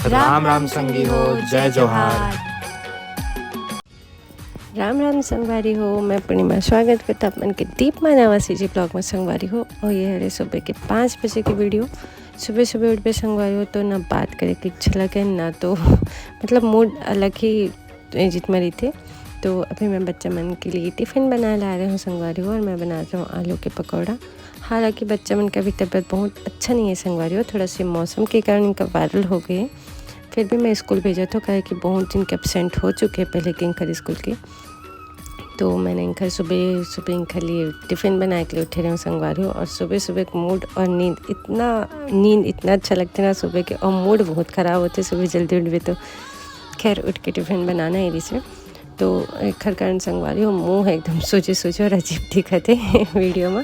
राम राम संगी हो, जय जोहार। राम राम संगवारी हो। मैं पूर्णिमा स्वागत करता अपन के दीप मानवासी जी ब्लॉग में संगवारी हो। और ये है सुबह के 5 बजे की वीडियो। सुबह सुबह उठ पे संगवारी हो तो ना बात करे कि अच्छा लगे ना तो मतलब मूड अलग ही जितने रही थे। तो अभी मैं बच्चा मन के लिए टिफ़िन बना ला रही हूँ संगवारी हो, और मैं बना रही हूँ आलू के पकौड़ा। हालांकि बच्चा मन का भी तबीयत बहुत अच्छा नहीं है संगवारी हो, थोड़ा सी मौसम के कारण इनका वायरल हो गए। फिर भी मैं स्कूल भेजा था, कहे कि बहुत दिन के एबसेंट हो चुके हैं पहले के इंखर स्कूल के। तो मैंने इंखर सुबह सुबह इंखर लिए टिफ़िन बनाए के लिए उठे रहे हूँ संगवारी हो। और सुबह सुबह मूड और नींद इतना अच्छा लगता है ना सुबह के, और मूड बहुत ख़राब होते सुबह जल्दी उठ भी। तो खैर उठ के टिफ़िन बनाना है इसे। तो खर कारण संगवारी हो मुँह है एकदम सूजे और अजीब दिखते वीडियो में।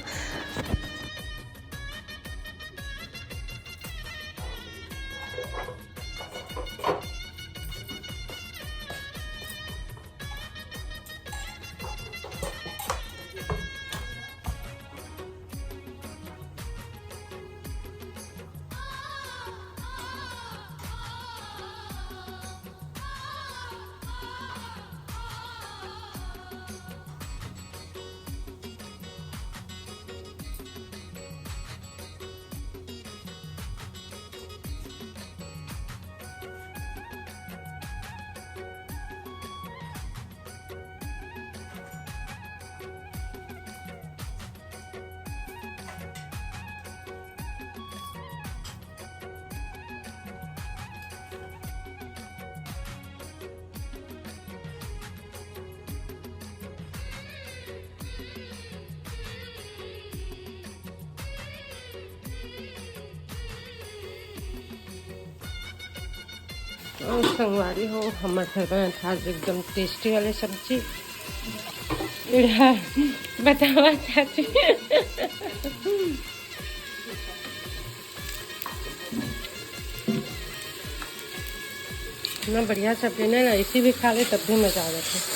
और संगवारी हो हमारे घर में था एकदम टेस्टी वाले सब्जी बतावा चाची। इतना बढ़िया सब्जी ना ऐसी भी खा ले तब भी मज़ा आ जाता है।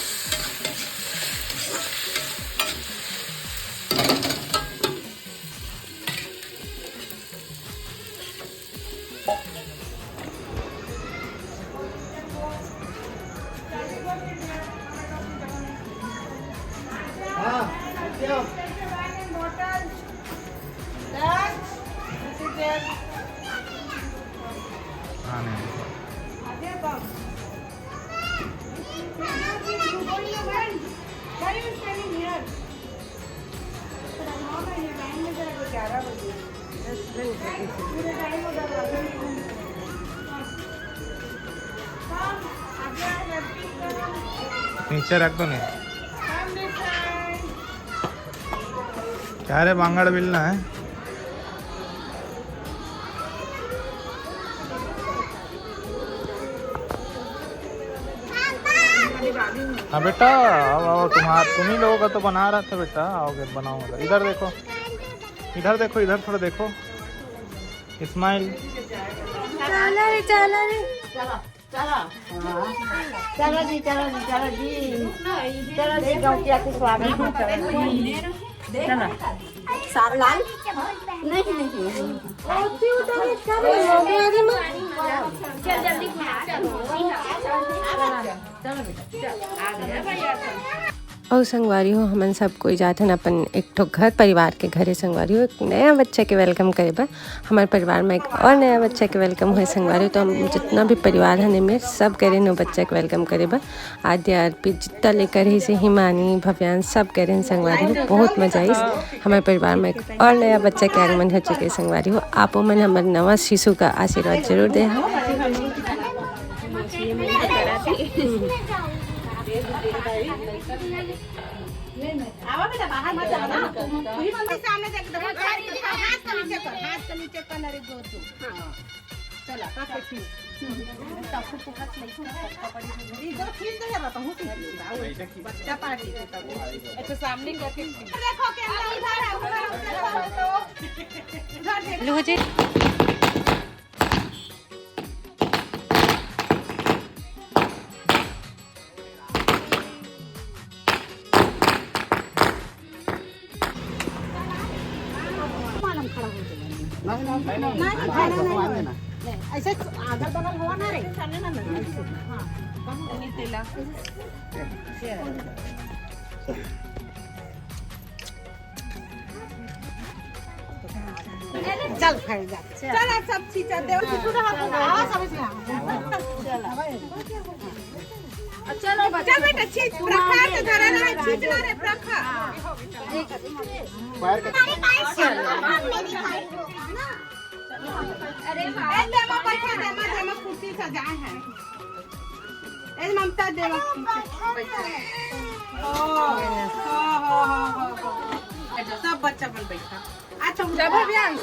नीचे रख दो नहीं क्या रे बांगड़ बिलना है। हाँ बेटा आओ तुम ही लोगों का तो बना रहा था बेटा, आओगे बनाऊंगा। इधर देखो इधर थोड़ा देखो। इस्माइल चलो जी गौतिया के स्वागत चलो सार लाल नहीं चल जल्दी और संगवारी हो हमन सब कोई जाते हैं अपन एक ठो घर परिवार के घरे संगवारी हो। एक नया बच्चा के वेलकम करे बर हमारे परिवार में एक और नया बच्चा के वेलकम हुए संगवारी हो। तो हम जितना भी परिवार है में सब कह रहे हैं बच्चा के वेलकम करे बर। आद्या अर्पित जितना लेकर ही से हिमानी भव्यान सब कह रहे हैं संगवारी हो। बहुत मजा आई। हमारे परिवार में एक और नया बच्चा के आगमन हो चुके संगवारी हो। आप मन हमारे नवा शिशु का आशीर्वाद जरूर दे। आवा बेटा बाहर मत जाना पूरी मंदिर सामने देख दो हाथ का नीचे कर रे दो तू हां चला काफी तब को हाथ नहीं इधर खींच दे रहा हूं बच्चा पार्टी अच्छा सामने करके देखो कैमरा उधर है लो जी। ऐसे आधा बनल हुआ होणार आहे चालले ना तिला चल खाई जा चला सब चीज देव की सुधा हां चलो बच्चा बेटा चीज प्रखा के धरा ना चीज ना रे प्रखा अरे भाई देवा बैठा देवा कुर्सी सजाए है ए ममता देवा सब बच्चा बन बैठा अच्छा जब अभियान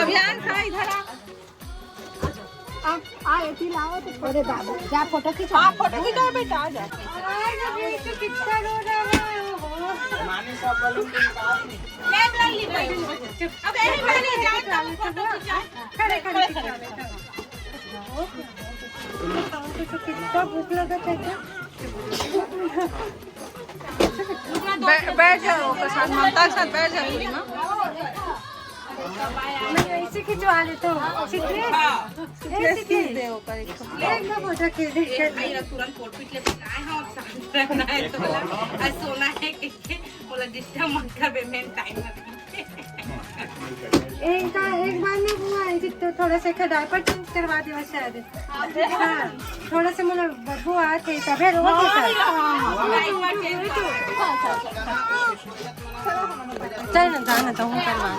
अभियान था इधर आ एती लाओ तो अरे बाबू जा फोटो खींचो हां फोटो खींचो बेटा आ जा कितना रो रहा है माने सब बलून ले ली भाई अब यही बनी जाओ फोटो खींचो खड़े खड़े तो कितना भूख लगा था बैठ जाओ के साथ ममता के साथ बैठ जाओ पूरी मां मैं ऐसे खिंचवा ले तो ऐसे खींच दे ऊपर एक फोटो खींच दे भाई तुरंत फोटो खींच ले आए हां शांत रहना है तो आज सोना है कि बोला डिस्टर्ब मत कर बे मैं टाइम एक बार में हुआ है तो थोड़ा सा का डायपर चेंज करवा दिया शायद हां थोड़ा सा मुझे बदबू आ थे तबे रोज डायपर चेंज चल ना जाना तो हम करवा